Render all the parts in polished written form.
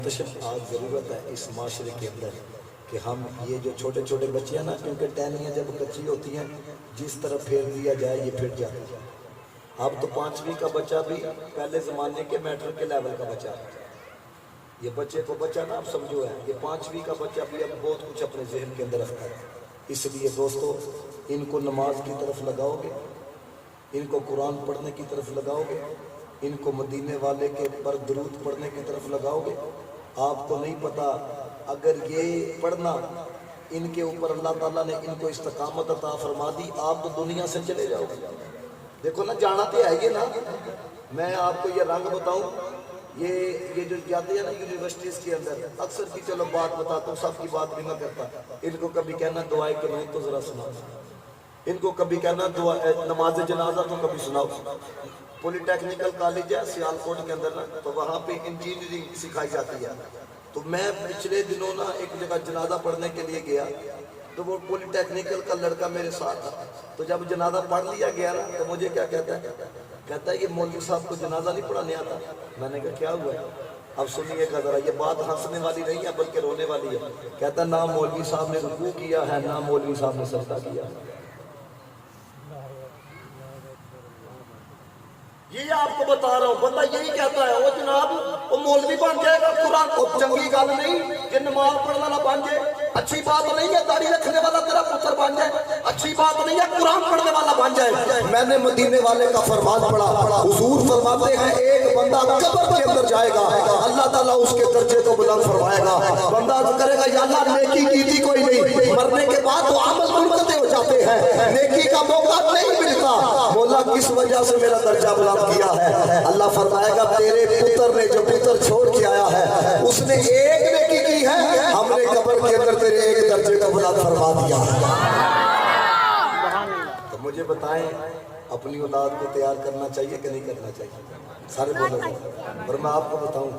محتشم آج ضرورت ہے اس معاشرے کے اندر کہ ہم یہ جو چھوٹے چھوٹے بچے ہیں نا، کیونکہ ٹہنیاں جب کچی ہوتی ہیں جس طرف پھیر دیا جائے یہ پھر جاتی ہے۔ اب تو 5ویں کا بچہ بھی پہلے زمانے کے میٹرک کے لیول کا بچہ ہے۔ یہ بچے کو بچہ نا اب سمجھو ہے، یہ 5ویں کا بچہ بھی اب بہت کچھ اپنے ذہن کے اندر رکھتا ہے۔ اس لیے دوستو ان کو نماز کی طرف لگاؤ گے، ان کو قرآن پڑھنے کی طرف لگاؤ گے، ان کو مدینے والے کے پر درود پڑھنے کی طرف لگاؤ گے۔ آپ کو نہیں پتا اگر یہ پڑھنا ان کے اوپر اللہ تعالیٰ نے ان کو استقامت عطا فرما دی، آپ تو دنیا سے چلے جاؤ گے۔ دیکھو نا، جانا تو ہے یہ نا، میں آپ کو یہ رنگ بتاؤں، یہ جو جاتے ہیں نا یونیورسٹیز کے اندر، اکثر کی چلو بات بتاتا ہوں، سب کی بات بھی نہ کرتا، ان کو کبھی کہنا دعائے قنوت تو ذرا سناؤ، ان کو کبھی کہنا نماز جنازہ تو کبھی سناؤ۔ پولی ٹیکنیکل کالج ہے سیالکوٹ کے اندر نا، تو وہاں پہ انجینئرنگ سکھائی جاتی ہے۔ تو میں پچھلے دنوں نا ایک جگہ جنازہ پڑھنے کے لیے گیا، تو وہ پولی ٹیکنیکل کا لڑکا میرے ساتھ تھا۔ تو جب جنازہ پڑھ لیا گیا نا، تو مجھے کیا کہتا ہے یہ مولوی صاحب کو جنازہ نہیں پڑھانے آتا۔ میں نے کہا کیا ہوا ہے؟ اب سنیے گا ذرا، یہ بات ہنسنے والی نہیں ہے بلکہ رونے والی ہے۔ کہتا نہ مولوی صاحب نے رکوع کیا ہے، نہ مولوی صاحب نے سجدہ کیا ہے۔ یہ آپ کو بتا رہا ہوں، بندہ یہی کہتا ہے وہ جناب وہ مولوی بن جائے گا، قرآن کو چنگی گل نہیں کہ نماز پڑھنے والا بن جائے، اچھی بات نہیں ہے داڑھی رکھنے والا تیرا پتر بن جائے، اچھی بات نہیں ہے قرآن پڑھنے والا بن جائے۔ میں نے مدینے والے کا فرمان پڑھا، حضور فرماتے ہیں ایک بندہ قبر کے اندر جائے گا، اللہ تعالیٰ اس کے درجے کو بلند فرمائے گا۔ بندہ کرے گا یا اللہ نیکی کی تھی کوئی نہیں، مرنے کے بعد تو عمل منقطع ہو جاتے ہیں، نیکی کا موقع نہیں ملتا، مولا کس وجہ سے میرا درجہ بلند کیا ہے؟ اللہ فرمائے گا تیرے پتر نے جو پتر چھوڑ کے آیا ہے اس نے ایک نیکی کی ہے، ہم نے قبر کے اندر تیرے ایک درجے کو بلند فرما دیا۔ تو مجھے بتائیں اپنی اولاد کو تیار کرنا چاہیے کہ نہیں کرنا چاہیے؟ سارے بولو۔ اور میں آپ کو بتاؤں،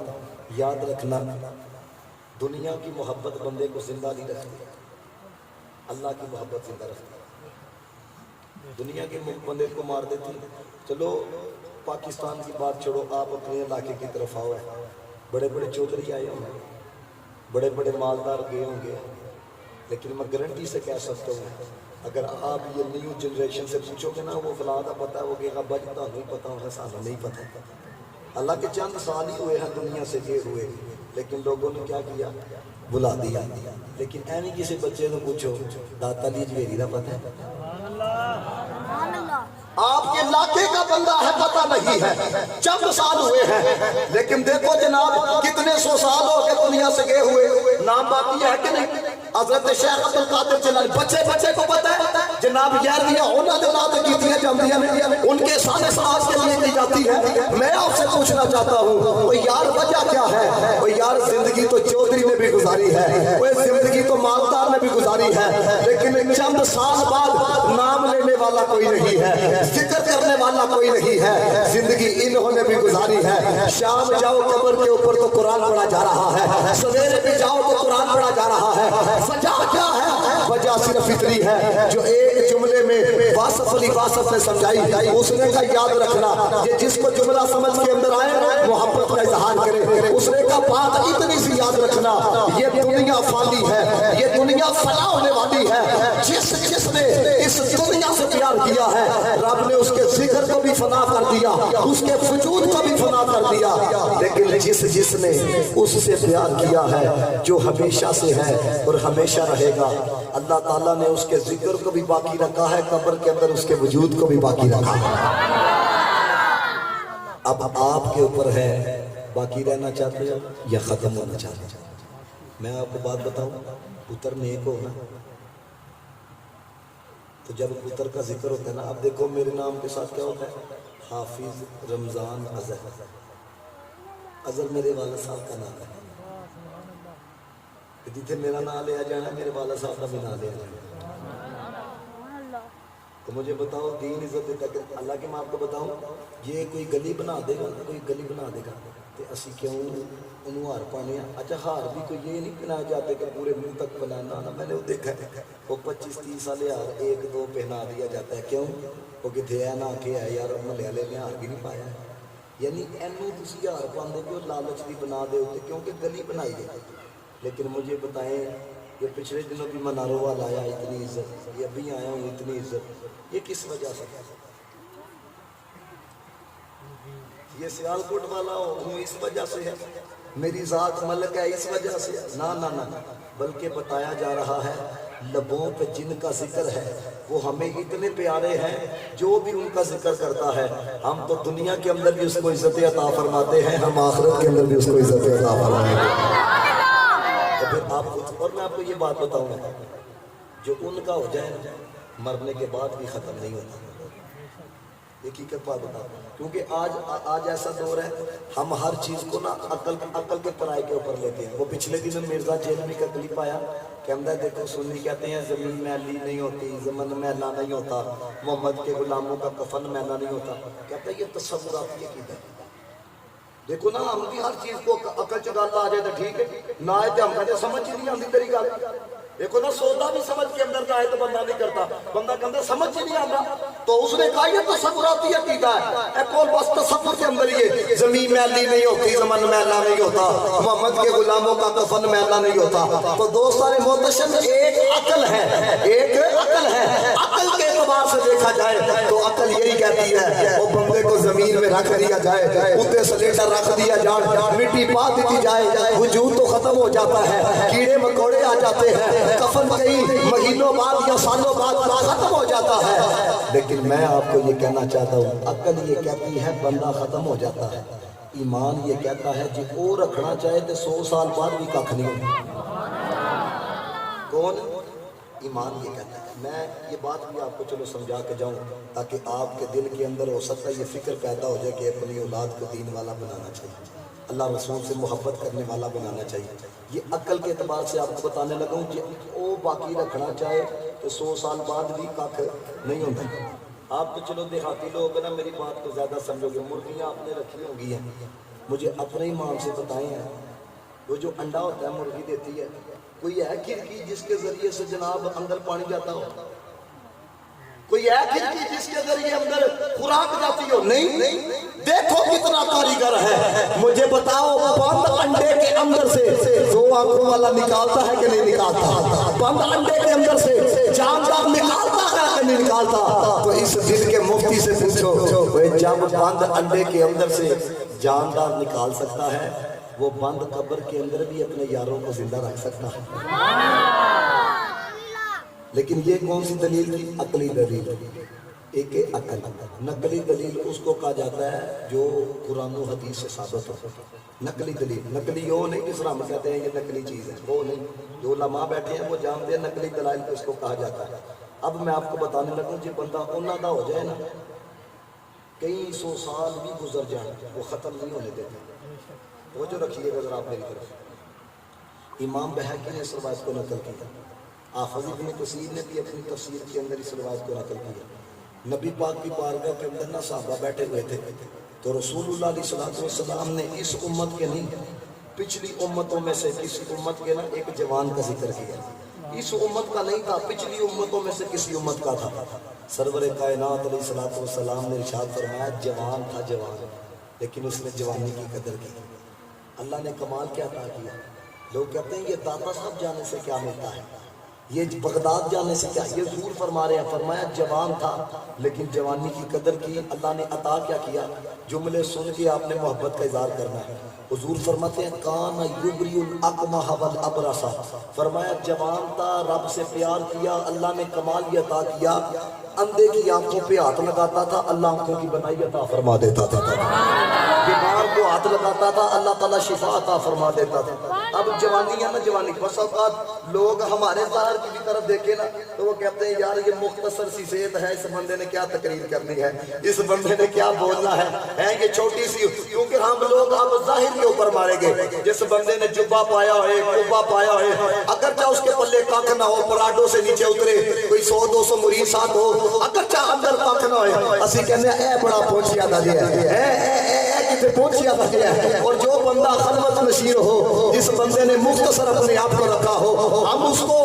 یاد رکھنا دنیا کی محبت بندے کو زندہ نہیں رکھتی، اللہ کی محبت زندہ رکھتی۔ دنیا کے بندے کو مار دیتی۔ چلو پاکستان کی بات چھوڑو، آپ اپنے علاقے کی طرف آؤ، بڑے بڑے چودھری آئے ہوں گے، بڑے بڑے مالدار گئے ہوں گے، لیکن میں گارنٹی سے کہہ سکتا ہوں اگر آپ یہ نیو جنریشن سے پوچھو گے نا، وہ فلاں کا پتہ ہے، وہ کہے گا بجتا نہیں پتا ہوگا، سانو نہیں پتا۔ اللہ کے چند سال ہی ہوئے ہیں دنیا سے گئے ہوئے، لیکن لوگوں نے کیا کیا؟ بلا دیا۔ لیکن ایویں کسی بچے کو پوچھو داتا علی جویری کا پتہ ہے؟ آپ کے علاقے کا بندہ ہے پتہ نہیں ہے، چند سال ہوئے ہیں، لیکن دیکھو جناب کتنے سو سال ہو کے دنیا سے گئے ہوئے، نام باقی ہے کہ نہیں؟ حضرت شیخ عبد القادر جیلانی بچے کو پتہ ہے جناب، یاریاں ہونا دلات کیتیاں جاندیاں ہیں، ان کے سانے ساز کے لیے کی جاتی ہے۔ میں آپ سے پوچھنا چاہتا ہوں وہ یار وجہ کیا ہے؟ وہ یار زندگی تو چودھری نے بھی گزاری ہے، وہ زندگی تو مالدار نے بھی گزاری ہے، لیکن چند سال بعد نام لینے والا کوئی نہیں ہے، ذکر کرنے والا کوئی نہیں ہے، زندگی انہوں نے بھی گزاری ہے۔ شام جاؤ قبر کے اوپر تو قرآن پڑھا جا رہا ہے، سویرے بھی جاؤ تو قرآن پڑھا جا رہا ہے۔ وجہ کیا ہے؟ وجہ صرف اتنی ہے جو ایک جملے میں واصف علی واصف نے سمجھائی، اس نے کہا یاد رکھنا یہ جس کو جملہ سمجھ کے اندر آئے محبت کا اظہار کرے، اس نے کہا بات اتنی سی یاد رکھنا یہ دنیا فانی ہے، یہ دنیا فنا ہونے والی ہے، جس نے اس دنیا سے پیار کیا ہے رب نے اس کے ذکر کو بھی فنا کر دیا، اس کے وجود کو بھی فنا کر دیا، لیکن جس نے اس سے پیار کیا ہے جو ہمیشہ سے ہے اور ہمیشہ رہے گا، اللہ تعالیٰ نے اس کے ذکر کو بھی باقی رکھا ہے، قبر کے اندر اس کے وجود کو بھی باقی رکھا ہے۔ اب آپ کے اوپر ہے باقی رہنا چاہتے ہو یا ختم ہونا چاہتے ہو؟ میں آپ کو بات بتاؤں، پتر نیک ہو نا، تو جب پتر کا ذکر ہوتا ہے نا، اب دیکھو میرے نام کے ساتھ کیا ہوتا ہے؟ حافظ رمضان اظہر، اظہر میرے والد صاحب کا نام ہے، جتنے میرا نام لیا جانا میرے والد صاحب کا بھی نام لیا جانا۔ تو مجھے بتاؤ دین عزت دیتا کہ اللہ کے میں آپ کو بتاؤں یہ کوئی گلی بنا دے گا، کوئی گلی بنا دے گا تو اسی کیوں انہوں ہار پانے ہیں؟ اچھا ہار بھی کوئی یہ نہیں پہنا جاتے کہ پورے منہ تک پہنانا نا، میں نے وہ دیکھا ہے وہ 25-30 سال ہار 1-2 پہنا دیا جاتا ہے، کیوں؟ وہ کتنے ہے نہ کہ ہے یار ملیالے میں ہار بھی نہیں پایا ہے، یعنی اینو تسی ہار پاندے پہ لالچ دی بنا دے ہوتے کیونکہ گلی بنائی گئی. لیکن مجھے بتائیں یہ پچھلے دنوں بھی مناروں والا آیا اتنی عزت، یہ ابھی آیا ہوں اتنی عزت، یہ کس وجہ سے؟ یہ سیالکوٹ والا ہوں اس وجہ سے ہے، میری ذات ملک ہے اس وجہ سے؟ نہ نہ نہ، بلکہ بتایا جا رہا ہے لبوں پہ جن کا ذکر ہے وہ ہمیں اتنے پیارے ہیں، جو بھی ان کا ذکر کرتا ہے ہم تو دنیا کے اندر بھی اس کو عزت عطا فرماتے ہیں، ہم آخرت کے اندر بھی اس کو عزت عطا فرماتے ہیں. تو پھر آپ خود، اور میں آپ کو یہ بات بتاؤں گا جو ان کا ہو جائے نا مرنے کے بعد بھی ختم نہیں ہوتا. حقیقت بات بتاؤ، کیونکہ آج ایسا دور ہے ہم ہر چیز کو نا عقل کے پرائے کے اوپر لیتے ہیں. وہ پچھلے دن مرزا جیلوی کا کلپ آیا کہ اندر دیکھو سنی کہتے ہیں زمین میلی نہیں ہوتی، زمن میلا نہیں ہوتا، محمد کے غلاموں کا کفن میلا نہیں ہوتا. کہتا ہے یہ تصوراتی عقیدہ ہے. دیکھو نا ہم بھی ہر چیز کو عقل چ گل آ جائے تو ٹھیک ہے، نہ آئے تو ہم کہتے سمجھ ہی نہیں آتی تیری گل. دیکھو نا سودا بھی سمجھ کے اندر آئے تو بندہ نہیں کرتا، بندہ کہتا سمجھ ہی نہیں آتا. تو اس نے کہا یہ تصوراتی عقیدہ ہے، ایک اور بس تصور کے اندر یہ زمین میلی نہیں ہوتی، زمن میلا نہیں ہوتا، محمد کے غلاموں کا کفن میلا نہیں ہوتا. تو دو سارے محتشم ایک عقل ہے، ایک عقل ہے. عقل کے اعتبار سے دیکھا جائے تو عقل یہی کہتی ہے وہ بندے کو زمین میں رکھ دیا جائے، اتنے سلیٹر رکھ دیا جائے، مٹی پا دی جائے، وجود تو ختم ہو جاتا ہے، کیڑے مکوڑے آ جاتے ہیں، کفن کئی مہینوں بعد یا سالوں بعد ختم ہو جاتا ہے. لیکن میں آپ کو یہ کہنا چاہتا ہوں عقل یہ کہتی ہے بندہ ختم ہو جاتا ہے، ایمان یہ کہتا ہے جی وہ رکھنا چاہے تو 100 سال بعد بھی کھ نہیں ہوگا. کون؟ ایمان یہ کہتا ہے. میں یہ بات بھی آپ کو چلو سمجھا کے جاؤں تاکہ آپ کے دل کے اندر ہو سکتا ہے یہ فکر پیدا ہو جائے کہ اپنی اولاد کو دین والا بنانا چاہیے، اللہ رسول سے محبت کرنے والا بنانا چاہیے. یہ عقل کے اعتبار سے آپ کو بتانے لگا ہوں کہ وہ باقی رکھنا چاہے تو 100 سال بعد بھی کھ نہیں ہوتا. آپ تو چلو دیہاتی لوگ نا میری بات کو زیادہ سمجھو گے. مرغیاں آپ نے رکھی ہوں گی ہیں، مجھے اپنے ایمان سے بتائیں ہیں وہ جو انڈا ہوتا ہے مرغی دیتی ہے، کوئی ہے کھڑکی جس کے ذریعے سے جناب اندر پانی جاتا ہو؟ کوئی ہے کھڑکی جس کے ذریعے اندر خوراک جاتی ہو؟ نہیں. دیکھو کتنا کاریگر ہے. مجھے بتاؤ بند انڈے کے اندر سے دو آنکھوں والا نکالتا ہے کہ نہیں نکالتا؟ بند انڈے کے اندر سے جاندار نکالتا ہے کہ نہیں نکالتا؟ تو اس دل کے مفتی سے پوچھو جب بند انڈے کے اندر سے جاندار نکال سکتا ہے وہ بند قبر کے اندر بھی اپنے یاروں کو زندہ رکھ سکتا ہے. لیکن یہ کون سی دلیل تھی؟ عقلی دلیل. ایک عقل. نقلی دلیل اس کو کہا جاتا ہے جو قرآن و حدیث سے ثابت ہو. نقلی دلیل. نقلی وہ نہیں جس طرح ہم کہتے ہیں یہ نقلی چیز ہے، وہ نہیں. جو علماء بیٹھے ہیں وہ جانتے ہیں نقلی دلائل کو اس کو کہا جاتا ہے. اب میں آپ کو بتانے لگوں جی بندہ اونا دا ہو جائے نا کئی 100 سال بھی گزر جائیں وہ ختم نہیں ہونے دیتے. وہ جو رکھیے گا ذرا آپ میری طرف. امام بہقی نے اس روایت کو نقل کیا، حافظ ابن کثیر نے بھی اپنی تفسیر کے اندر اس روایت کو نقل کیا. نبی پاک کی بارگاہ کے اندر نا صحابہ بیٹھے ہوئے تھے تو رسول اللہ علیہ السلام نے اس امت کے نہیں پچھلی امتوں میں سے کسی امت کے نا ایک جوان کا ذکر کیا. اس امت کا نہیں تھا، پچھلی امتوں میں سے کسی امت کا تھا. سرور کائنات علیہ السلام نے ارشاد فرمایا جوان تھا جوان، لیکن اس نے جوانی کی قدر کی. اللہ نے کمال کیا عطا کیا. لوگ کہتے ہیں یہ داتا صاحب جانے سے کیا ملتا ہے، یہ بغداد جانے سے کیا. یہ حضور فرما رہے ہیں، فرمایا جوان تھا لیکن جوانی کی قدر کی. اللہ نے عطا کیا کیا؟ جملے سن کے آپ نے محبت کا اظہار کرنا ہے. حضور فرماتے ہیں کان یبری الاکمہ والابرص، فرمایا جوان تھا، رب سے پیار کیا، اللہ نے کمال یہ عطا کیا. اندھے کی آنکھوں پہ ہاتھ لگاتا تھا، اللہ آنکھوں کی بنائی عطا فرما دیتا تھا. بیمار کو ہاتھ لگاتا تھا، اللہ تعالیٰ شفا عطا فرما دیتا تھا. اب جوانی ہے نا جوانی، بس اوقات لوگ ہمارے ظاہر کی بھی طرف دیکھیں نا تو وہ کہتے ہیں یار یہ مختصر سی صحت ہے، اس بندے نے کیا تقریر کرنی ہے، اس بندے نے کیا بولنا ہے یہ چھوٹی سی. کیونکہ ہم لوگ اب ظاہر کے اوپر مارے گئے. جس بندے نے جبہ پایا ہے، کبا پایا ہے، اگرچہ اس کے پلے کاکھ نہ ہو، پراڈو سے نیچے اترے کوئی 100-200 مرید ساتھ ہو، اگرچہ اندر کاکھ نہ ہوئے، اسی کہنے ہیں اے بڑا پہنچیا تھا جی کتے پہنچیا تھا جی. اور جو بندہ خلوت نشیر ہو، جس بندے نے مختصر اپنے آپ کو رکھا ہو، ہم اس کو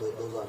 2,000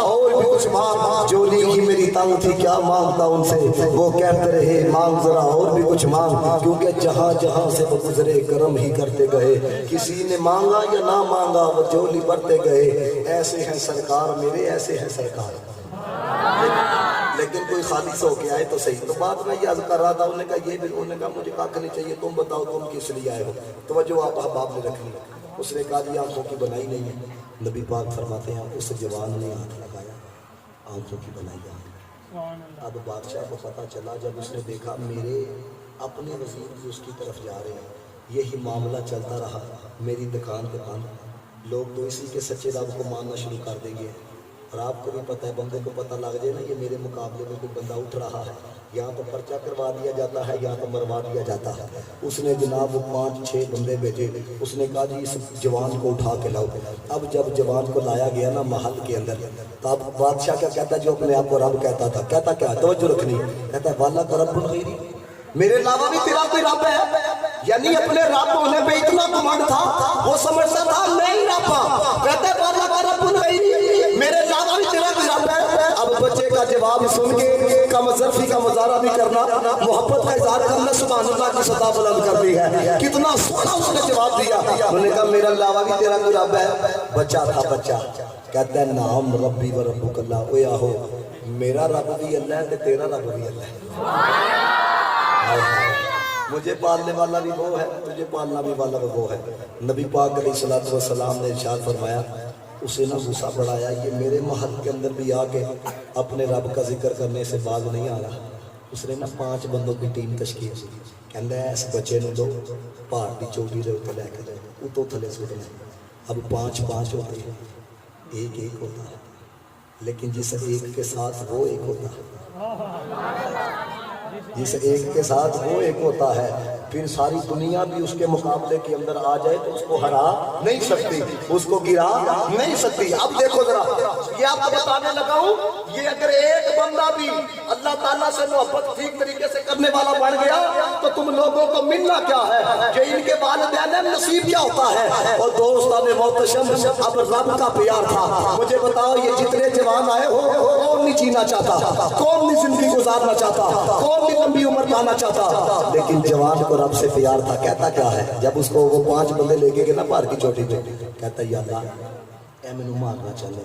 اور بھی کچھ مانگ، جو نیکی میری تنگ تھی کیا مانگتا ان سے، وہ کہتے رہے مانگ ذرا اور بھی کچھ مانگ، کیونکہ جہاں جہاں سے وہ گزرے کرم ہی کرتے گئے، کسی نے مانگا یا نہ مانگا وہ جولی بڑھتے گئے، ایسے ہیں سرکار میرے ایسے ہیں سرکار۔ لیکن کوئی خالص ہو کے آئے تو صحیح۔ تو بات میں یہ عرض کر رہا تھا، انہوں نے کہا یہ بھی، انہوں نے کہا مجھے کاک نہیں چاہیے، تم بتاؤ تم کس لیے آئے ہو، توجہ آپ احباب نے رکھنی۔ اس نے کہا یہ آنکھوں کی بنائی نہیں ہے، نبی پاک فرماتے ہیں اس جوان نے ہاتھ لگایا، آنکھوں کی بنائی آ۔ اب بادشاہ کو پتہ چلا جب اس نے دیکھا میرے اپنے وزیر بھی اس کی طرف جا رہے ہیں، یہی معاملہ چلتا رہا، میری دکان پہ بند، لوگ تو اسی کے سچے رب کو ماننا شروع کر دیں گے۔ اور آپ کو بھی پتہ ہے، بندے کو پتہ لگ جائے نا یہ میرے مقابلے میں کوئی بندہ اٹھ رہا ہے، یہاں تو پرچہ کروا دیا جاتا ہے، یہاں تو مروا دیا جاتا ہے۔ اس نے جناب وہ 5-6 بندے بھیجے، اس نے کہا جی اس جوان کو اٹھا کے لاؤ۔ اب جب جوان کو لایا گیا نا محل کے اندر، تو اب بادشاہ کیا کہتا ہے، جو اپنے آپ کو رب کہتا تھا، کہتا کیا، توجہ رکھنی، کہتا ہے والا کا رب غیری، میرے علاوہ بھی تیرا کوئی رب ہے؟ یعنی اپنے رب ہونے پہ اتنا گمان تھا، وہ سمجھتا تھا میں ہی رب ہوں۔ کہتا ہے والا کا رب غیری، میرے علاوہ بھی تیرا کوئی رب ہے؟ اب بچے کا جواب سن کے کم ظرفی کا مظاہرہ بھی کرنا، محبت کا اظہار کرنا، سبحان اللہ کی سطح بلند کر دی ہے۔ کتنا سونا اس نے جواب دیا، انہوں نے کہا میرے علاوہ بھی تیرا کوئی رب ہے؟ بچہ تھا بچہ، کہتا ہے نام ربی و ربک اللہ، اوے آہو میرا رب بھی اللہ ہے تیرا رب بھی اللہ ہے۔ مجھے پالنے والا بھی وہ ہے، تجھے پالنا بھی والا وہ ہے۔ نبی پاک علیہ الصلوۃ والسلام نے ارشاد فرمایا، اسے نہ غصہ بڑھایا، یہ میرے محل کے اندر بھی آ کے اپنے رب کا ذکر کرنے سے باز نہیں آ رہا۔ اس نے نا 5 بندوں کی ٹیم تشکیل کی، کہندا ہے اس بچے نو دو پہاڑ کی چوٹی دے اوپر لے کے جاؤ، اتوں تھلے سٹنا۔ اب 5 ہوتے ہیں، ایک ہوتا ہے، لیکن جس ایک کے ساتھ وہ ایک ہوتا ہے، جس ایک کے ساتھ وہ ایک ہوتا ہے، پھر ساری دنیا بھی اس کے مقابلے کے اندر آ جائے تو اس کو ہرا نہیں سکتی، اس کو گرا نہیں سکتی۔ اب دیکھو ذرا، یہ آپ کو بتانے لگا ہوں، یہ اگر ایک بندہ بھی اللہ تعالیٰ سے محبت ٹھیک طریقے سے کرنے والا بن گیا تو تم لوگوں کو ملنا کیا ہے کہ ان کے والدین نصیب کیا ہوتا ہے۔ اور دوستان محتشم، اب رب کا پیار تھا، مجھے بتاؤ یہ جتنے جوان آئے ہو، کون نہیں جینا چاہتا، کون نہیں زندگی گزارنا چاہتا، کون نہیں لمبی عمر پانا چاہتا، لیکن جوان کو رب سے پیار تھا۔ کہتا کیا ہے جب اس کو وہ 5 بندے لے کے گئے نا پہاڑ کی چوٹی پہ، کہتا یا اللہ اے مینوں مارنا چاہنے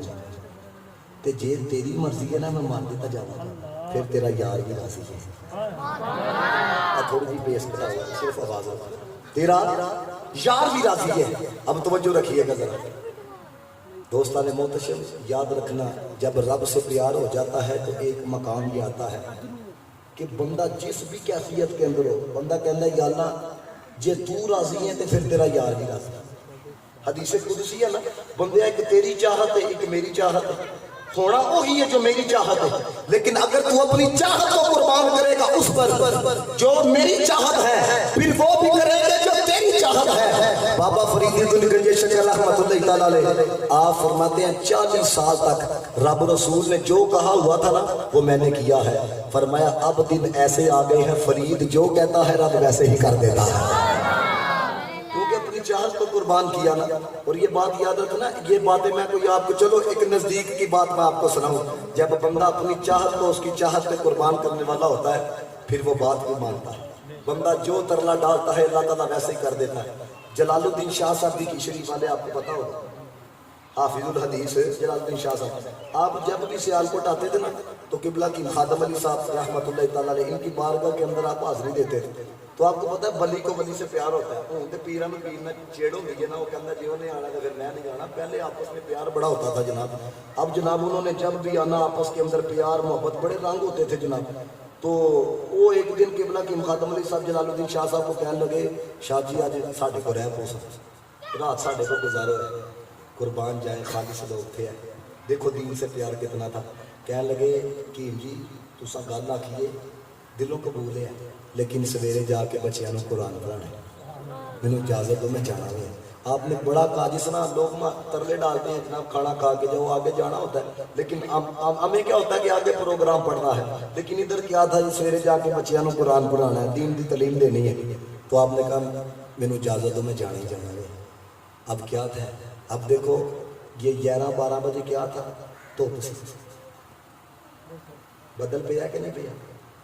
تے جے تیری مرضی ہے نا میں مار دیتا جاواں، پھر تیرا یار بھی راضی ہے۔ تھوڑی جی بیس بتاؤ، صرف آواز ہو، تیرا یار بھی راضی ہے۔ اب توجہ رکھیے گا ذرا دوستان محتشم، یاد رکھنا جب رب سے پیار ہو جاتا ہے تو ایک مقام یہ آتا ہے کہ بندہ جس بھی کیفیت کے اندر ہو، بندہ کہنا ہے یا اللہ جے تو راضی ہے تو پھر تیرا یار بھی راضی ہے۔ حدیث قدسی ہے نا، بندے ایک تیری چاہت ہے ایک میری چاہت ہے، ہونا وہی ہے جو میری چاہت ہے، لیکن اگر تو اپنی چاہت کو قربان کرے گا اس پر جو میری چاہت ہے، پھر وہ بھی کرے گا جو تیری چاہت ہے۔ بابا فرید گنج شکل رحمۃ اللہ تعالیٰ علیہ آپ فرماتے ہیں 40 سال تک رب رسول نے جو کہا ہوا تھا نا وہ میں نے کیا ہے۔ فرمایا اب دن ایسے آ گئے ہیں فرید جو کہتا ہے رب ویسے ہی کر دیتا ہے، کیونکہ اپنی چاہت کو قربان کیا نا۔ اور یہ بات یاد رکھنا، یہ باتیں میں کوئی آپ کو، چلو ایک نزدیک کی بات میں آپ کو سناؤں، جب بندہ اپنی چاہت کو اس کی چاہت پہ قربان کرنے والا ہوتا ہے پھر وہ بات بھی مانتا ہے۔ بندہ جو ترلا ڈالتا ہے اللہ تعالیٰ ویسے ہی کر دیتا ہے۔ جلال الدین شاہ صاحب کی شریف والے آپ کو پتا ہوگا، حافظ الحدیث جلال الدین شاہ صاحب، آپ جب بھی سیالکوٹ آتے تھے نا تو قبلہ کی خادم علی صاحب رحمۃ اللہ تعالیٰ علیہ ان کی بارگاہ کے اندر آپ حاضری دیتے تھے، تو آپ کو پتا ہے ولی کو ولی سے پیار ہوتا ہے۔ ہوں تو پیروں میں پیر میں چیڑ ہوتی ہے نا، وہ کہتا جی انہیں آنا تو پھر میں نہیں جانا، پہلے آپس میں پیار بڑا ہوتا تھا جناب۔ اب جناب انہوں نے جب بھی آنا آپس کے اندر پیار محبت بڑے رنگ ہوتے تھے جناب۔ تو وہ ایک دن قبلہ کی خادم علی صاحب جلال الدین شاہ صاحب کو کہنے لگے شاہ جی آج ساڈے کو رہ پوسا رات ساڈے کو گزارو ہے، قربان جائیں خالص لوگ تھے، دیکھو دین سے پیار کتنا تھا۔ کہنے لگے کہ جی تسا گل آکھیے دلوں قبول ہے، لیکن سویرے جا کے بچیاں قرآن پڑھانا ہے، مینوں اجازت دو میں جانا ہے۔ آپ نے بڑا کہا، جس طرح لوگ ترلے ڈالتے ہیں جناب کھانا کھا کے جاؤ آگے جانا ہوتا ہے، لیکن ہمیں کیا ہوتا ہے کہ آگے پروگرام پڑھنا ہے، لیکن ادھر کیا تھا جی سویرے جا کے بچیاں قرآن پڑھانا ہے، دین دی تعلیم دینی ہے۔ تو آپ نے کہا مینوں اجازت دو میں جانا ہی جانا ہے۔ اب کیا تھا؟ اب دیکھو یہ 11-12 بجے کیا تھا؟ تو بدل پیا کہ نہیں پیا؟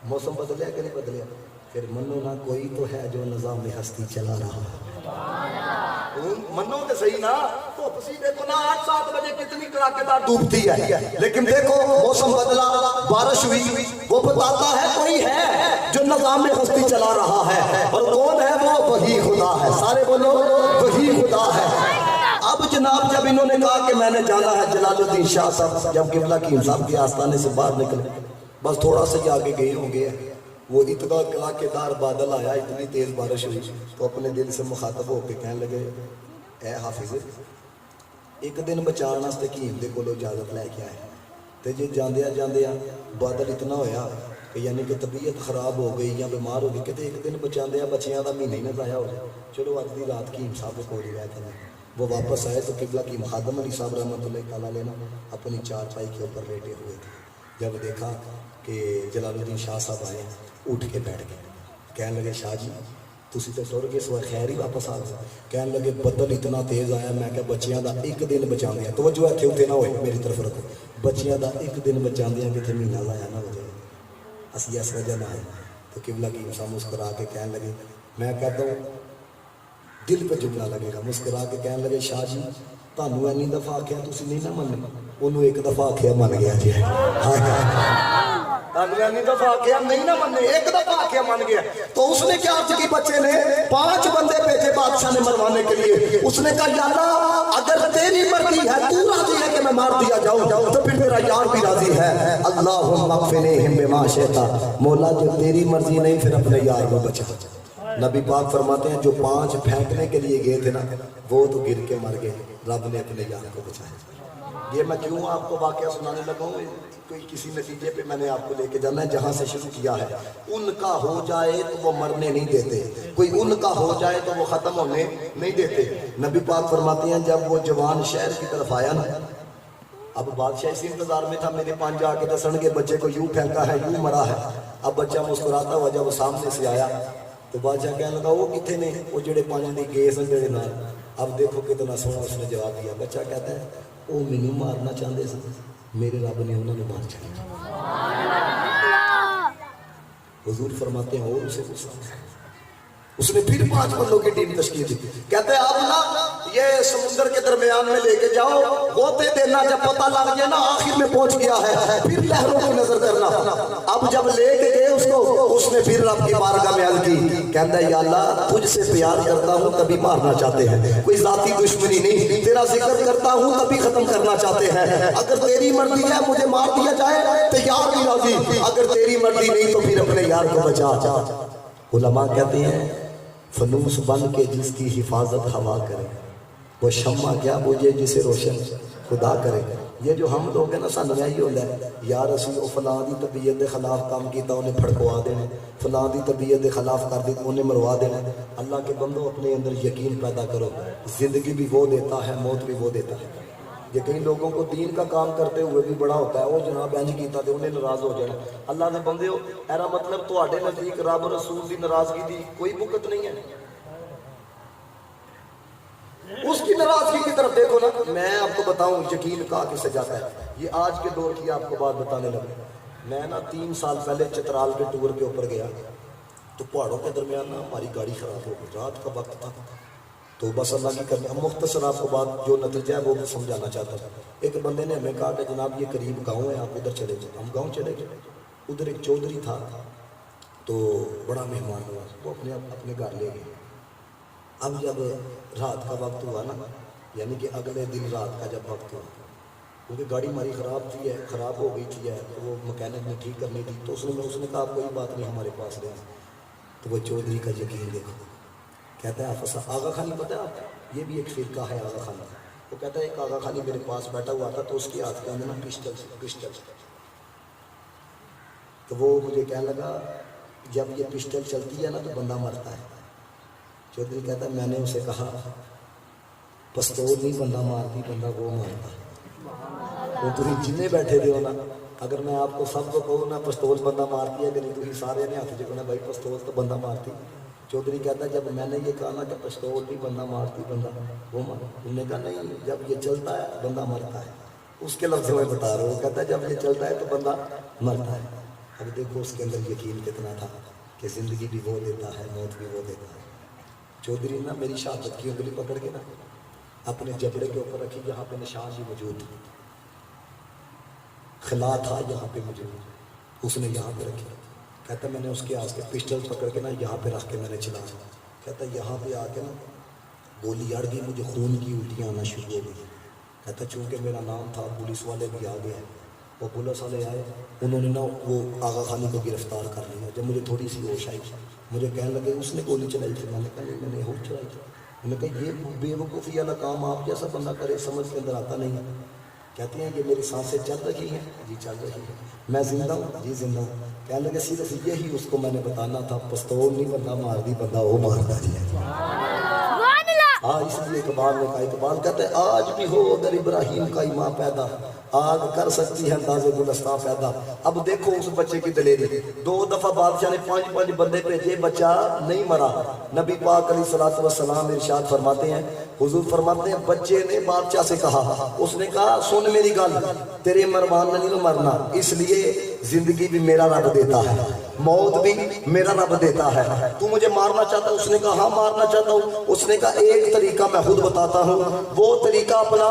موسم بدلیا کہ نہیں بدلیا؟ پھر منو نہ کوئی تو ہے جو نظام ہستی چلا رہا ہے، منو تو صحیح نا۔ تو دیکھو نا 8-7 بجے کتنی کڑاکے دار ڈوبتی ہے، لیکن دیکھو موسم بدلا، بارش ہوئی، وہ بتاتا ہے کوئی ہے جو نظام ہستی چلا رہا ہے، اور کون ہے وہ؟ وہی خدا ہے۔ سارے بولو وہی خدا ہے۔ اب جناب جب انہوں نے کہا کہ میں نے جانا ہے جلال الدین شاہ صاحب، جب قبلہ کی صاحب کے آستانے سے باہر نکلے، بس تھوڑا سا جا کے گئے ہوں گے، وہ اتنا کڑاکے دار بادل آیا، اتنی تیز بارش ہوئی، تو اپنے دل سے مخاطب ہو کے کہنے لگے اے حافظ ایک دن بچان واسطے حکیم دے کولوں اجازت لے کے آئے، تے جی جاندیا جاندیا بادل اتنا ہویا کہ یعنی کہ طبیعت خراب ہو گئی یا بیمار ہو گئی کہ ایک دن بچاندیا بچیاں دا مہینہ ہی نہ ضائع ہو جائے، چلو اج دی رات حکیم صاحب کے کول ہی رہ تھے۔ وہ واپس آئے تو قبلہ کی خادم علی صاحب رحمۃ اللہ تعالیٰ علیہ اپنی چارپائی کے اوپر لیٹے ہوئے تھے۔ جب دیکھا کہ جلال الدین شاہ صاحب آئے، اٹھ کے بیٹھ گئے، کہنے لگے شاہ جی تسی تو ٹر گئے، سوا خیر ہی واپس آ گئے۔ کہنے لگے بدل اتنا تیز آیا، میں کہ بچیاں دا ایک دن بچاندیاں، توجہ اتھے اتھے نہ ہوئے میری طرف رکھو، بچیاں دا ایک دن بچاندیاں کہ مہینہ ضائع نہ ہو جائے، اسی اس وجہ نہ آئے۔ تو قبلہ کی صاحب مسکرا کے کہنے لگے، میں کہتا ہوں دل پہ جملہ لگے گا، مسکرا کے کہنے لگے شاہ جی تانوں اینی دفعہ آکھیا تسی نہیں نہ مننے، انہوں ایک دفعہ آکھیا من گیا جی، تانوں اینی دفعہ آکھیا نہیں نہ مننے، ایک دفعہ آکھیا من گیا۔ تو اس نے کیا عرض کی؟ بچے نے 5 بندے بھیجے بادشاہ نے مروانے کے لیے، اس نے کہا یا اللہ اگر تیری مرضی ہے، تو راضی ہے کہ میں مار دیا جاؤں تو پھر میرا یار بھی راضی ہے، اللہم اغفرہم بما شئت، مولا جو تیری مرضی نہیں پھر اپنے یار کو بچا۔ نبی پاک فرماتے ہیں جو 5 پھینکنے کے لیے گئے تھے نا وہ تو گر کے مر گئے، رب نے اپنے یار کو بچایا۔ یہ میں کیوں آپ کو واقعہ سنانے لگا ہوں؟ کوئی کسی نتیجے پہ میں نے آپ کو لے کے جانا ہے جہاں سے شروع کیا ہے۔ ان کا ہو جائے تو وہ مرنے نہیں دیتے، کوئی ان کا ہو جائے تو وہ ختم ہونے نہیں دیتے۔ نبی پاک فرماتے ہیں جب وہ جوان شہر کی طرف آیا نا، اب بادشاہ اسی انتظار میں تھا میرے 5 آ کے دسن کے بچے کو یوں پھینکا ہے یوں مرا ہے۔ اب بچہ مسکراتا ہوا جب وہ سامنے سے آیا تو بادشاہ کہنے لگا وہ کتنے نے؟ وہ جڑے 5 دی گئے سن جڑے نال۔ اب دیکھو کتنا سونا اس نے جواب دیا۔ بچہ کہتا ہے وہ مینوں مارنا چاہتے سن، میرے رب نے انہوں نے مار چڑھا۔ حضور فرماتے ہیں اور اسے غصہ، اس نے پھر 5 بندوں کی ٹیم تشکیل دی، کہتے ہیں آپ نا یہ سمندر کے درمیان میں لے کے جاؤ، غوطے دینا، جب پتہ لگ جائے نا آخر میں پہنچ گیا ہے پھر لہروں کی نظر کرنا۔ اب جب لے کے گئے اس کو، اس نے پھر رب کی بارگاہ میں عرض کی، کہتا ہے یا اللہ تجھ سے پیار کرتا ہوں تبھی مارنا چاہتے ہیں، کوئی ذاتی دشمنی نہیں، تیرا ذکر کرتا ہوں تبھی ختم کرنا چاہتے ہیں، اگر تیری مرضی ہے مجھے مار دیا جائے تو یار بھی راضی، اگر تیری مرضی نہیں تو پھر اپنے یار کو بچا۔ علماء کہتے ہیں فنوس بن کے جس کی حفاظت ہوا کرے وہ شمع کیا بجھے جسے روشن خدا کرے۔ یہ جو ہم لوگ ہیں نا سانوں یہی ہوتا ہے یار اسی وہ فلاں دی طبیعت کے خلاف کام کیتا انہیں پھڑکوا دینا، فلاں دی طبیعت کے خلاف کر دی انہیں مروا دینا۔ اللہ کے بندوں اپنے اندر یقین پیدا کرو، زندگی بھی وہ دیتا ہے موت بھی وہ دیتا ہے۔ یہ کئی لوگوں کو دین کا کام کرتے ہوئے بھی بڑا ہوتا ہے وہ جناب انج کیتا تے انہیں ناراض ہو جانا۔ اللہ نے بندے ہو ایرا مطلب تواڈے نزدیک رب رسول دی ناراضگی دی کوئی بکت نہیں ہے، اس کی ناراضگی کی طرف دیکھو نا۔ میں آپ کو بتاؤں یقین کہاں کسے جاتا ہے، یہ آج کے دور کی آپ کو بات بتانے لگا۔ میں نا 3 سال پہلے چترال کے ٹور کے اوپر گیا تو پہاڑوں کے درمیان نا ہماری گاڑی خراب ہو گئی، رات کا وقت تھا تو بس اللہ کی کرنے مختصر آپ کو بات جو نتیجہ ہے وہ سمجھانا چاہتا ہوں۔ ایک بندے نے ہمیں کہا کہ جناب یہ قریب گاؤں ہے آپ ادھر چلے جائیں، ہم گاؤں چلے گئے۔ ادھر ایک چودھری تھا تو بڑا مہمان ہوا، وہ اپنے گھر لے گئے۔ اب جب رات کا وقت ہوا نا یعنی کہ اگلے دن رات کا جب وقت ہوا کیونکہ گاڑی ہماری خراب ہو گئی تھی تو وہ مکینک نے ٹھیک کرنی تھی تو اس نے کہا کوئی بات نہیں ہمارے پاس لے۔ تو وہ چودھری کا یقین دیکھو، کہتا ہے آفس آغا خانی پتہ ہے آپ، یہ بھی ایک فرقہ ہے آغا خانی۔ وہ کہتا ہے ایک آغا خانی میرے پاس بیٹھا ہوا تھا تو اس کے ہاتھ کے اندر نا پسٹل تو وہ مجھے کہنے لگا جب یہ پسٹل چلتی ہے نا تو بندہ مرتا ہے۔ چودھری کہتا ہے میں نے اسے کہا پستول نہیں بندہ مارتی، بندہ وہ مارتا۔ وہ تھی جنے بیٹھے دے ہو نا، اگر میں آپ کو سب کو کہوں نا پستول بندہ مارتی ہے کہ نہیں، تھی سارے نے ہاتھ چکنا بھائی پستول تو بندہ مارتی، چودھری کہتا ہے جب میں نے یہ کہا نا کہ پستول بھی بندہ مارتی بندہ وہ مار، انہوں نے کہا نہیں جب یہ چلتا ہے بندہ مرتا ہے، اس کے لفظوں میں بتا رہا ہوں، وہ کہتا ہے جب یہ چلتا ہے تو بندہ مرتا ہے۔ اب دیکھو اس کے اندر یقین کتنا تھا کہ زندگی بھی وہ دیتا ہے موت بھی وہ دیتا ہے۔ چودھری نا میری شہادت کی انگلی پکڑ کے نا اپنے جبڑے کے اوپر رکھی، یہاں پہ نشان بھی موجود تھا، خلا تھا یہاں پہ موجود، اس نے یہاں پہ رکھی۔ کہتا میں نے اس کے آس کے پسٹل پکڑ کے نا یہاں پہ رکھ کے میں نے چلایا، کہتا یہاں پہ آ کے نا گولی اڑ گئی، مجھے خون کی الٹیاں آنا شروع ہو گئی۔ کہتا چونکہ میرا نام تھا پولیس والے بھی آ گئے، وہ پولیس والے آئے، انہوں نے نا وہ آغا خانی کو گرفتار کر لیا۔ جب مجھے تھوڑی سی ہوش آئی مجھے کہنے لگے اس نے گولی چلائی تھی، میں نے کہا نہیں میں نے ہوش چلائی تھی۔ انہوں نے کہا یہ بے وقوفی والا کام آپ جیسا بندہ کرے سمجھ کے اندر آتا نہیں ہے۔ کہتی ہیں کہ میری سانسیں چل رہی ہیں، جی چل رہی ہیں، میں زندہ ہوں، جی زندہ ہوں۔ کہنے لگے صرف یہی اس کو میں نے بتانا تھا، پستول نہیں بندہ مار دی بندہ وہ مارتا جی ہے۔ اس لیے اقبال نے کہا، اقبال کہتے ہیں آج بھی ہو اگر ابراہیم کا ایمان پیدا، آگ کر سکتی ہے انداز گلستان پیدا۔ اب دیکھو اس بچے کی دلیری، 2 دفعہ بادشاہ نے 5 بندے بھیجے، بچہ نہیں مرا۔ نبی پاک علیہ الصلوۃ والسلام ارشاد فرماتے ہیں، حضور فرماتے ہیں بچے نے بادشاہ سے کہا، اس نے کہا سن میری گل، تیرے مروان نے نہیں مرنا، اس لیے زندگی بھی میرا رب دیتا ہے، موت بھی میرا رب دیتا ہے، تو مجھے مارنا چاہتا ہے؟ اس نے کہا ہاں مارنا چاہتا ہوں۔ اس نے کہا ایک طریقہ میں خود بتاتا ہوں، وہ طریقہ اپنا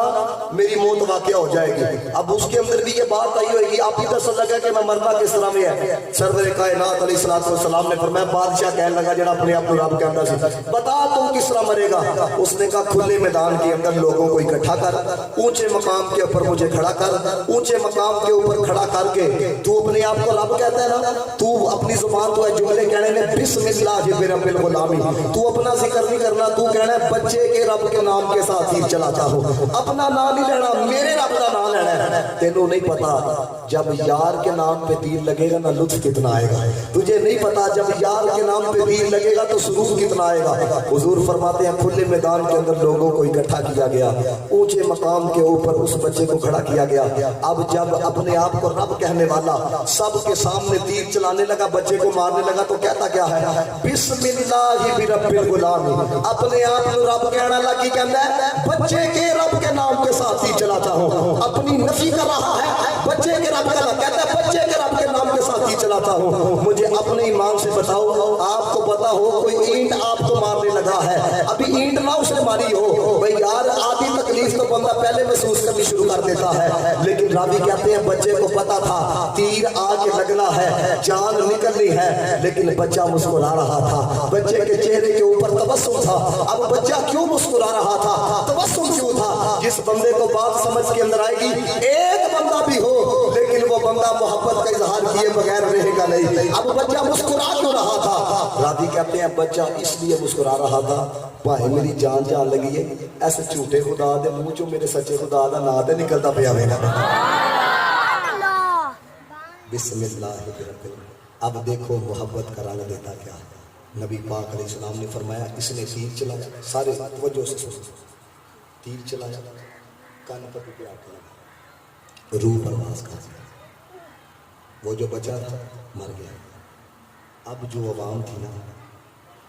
میری موت واقع ہو جائے گی۔ اب اس کے اندر بھی یہ بات آئی ہوئے گی، آپ ہی دس لگا کہ میں مرنا کس طرح میں ہے۔ سرور کائنات علیہ الصلوۃ والسلام نے فرمایا، بادشاہ کہنے لگا جڑا اپنے آپ کو رب کہتا سی، بتا تم کس طرح مرے گا؟ اس نے کہا کھلے میدان کے اندر لوگوں کو اکٹھا کر، اونچے مقام کے اوپر مجھے کھڑا کر، اونچے مقام کے اوپر کھڑا کر کے تو اپنے آپ کو رب کہتا ہے نا، تو اپنی زبان تو ہے جملے کہنے میں بسم اللہ برب الغلامی، تو اپنا ذکر نہیں کرنا، تو کہنا ہے بچے کے رب کے نام کے ساتھ تیر چلاتا ہوں، اپنا نام نہیں لینا، میرے رب کا نام لینا ہے۔ تینوں نہیں پتا جب یار کے نام پہ تیر لگے گا نا لطف کتنا آئے گا، تجھے نہیں پتا جب یار کے نام پہ تیر لگے گا تو سرور کتنا آئے گا۔ حضور فرماتے ہیں کھلے میدان کے اندر لوگوں کو اکٹھا کیا گیا، اونچے مقام کے اوپر اس بچے کو کھڑا کیا گیا۔ اب جب اپنے آپ کو رب کہنے والا سب کے سامنے تیر چلانے لگا، بچے کو مارنے لگا، تو کہتا کیا ہے؟ بسم اللہ برب الغلام، اپنے آپ کو رب کہنا لگی، کہنا ہے بچے کے رب کے نام کے ساتھ تیر چلاتا ہوں، اپنی نفی کر رہا ہے بچے کے رب کا، کہتا ہے بچے کے رب کے نام کے ساتھ تیر چلاتا ہوں۔ مجھے اپنے ایمان سے بتاؤ، آپ کو پتا ہو کوئی اینٹ آپ کو مارنے لگا ہے، ابھی اینٹ نہ اسے ماری ہو بھئی یار، آدھی تکلیف تو بندہ پہلے محسوس کرنی شروع کر دیتا ہے، لیکن راوی کہتے ہیں بچے کو پتا تھا تیر آ کے لگنا ہے، جان نکلنی ہے، لیکن بچہ مسکرا رہا تھا، بچے کے چہرے کے اوپر تبسم تھا۔ اب بچہ کیوں مسکرا رہا تھا، تبسم کیوں تھا؟ جس بندے کو بات سمجھ کے اندر آئے گی، ایک بندہ بھی ہو لیکن وہ بندہ محبت کا اظہار کیے بغیر رہے گا نہیں۔ اب بچہ مسکرا کیوں رہا تھا؟ راوی کہتے ہیں بچہ اس لیے مسکرا رہا تھا، بھائی میری جان جان لگی ہے، ایسے جھوٹے خدا دے منہ چوں میرے سچے خدا دا نام تے نکلتا پیا ہوگا۔ بسم اللہ برب۔ اب دیکھو محبت کا رنگ دیتا کیا، نبی پاک علیہ السلام نے فرمایا اس نے تیر چلایا، سارے توجہ سے سنو، تیر چلایا، کان پر بھی آ کے لگا، روح پرواز کر دیا، وہ جو بچا تھا مر گیا۔ اب جو عوام تھی نا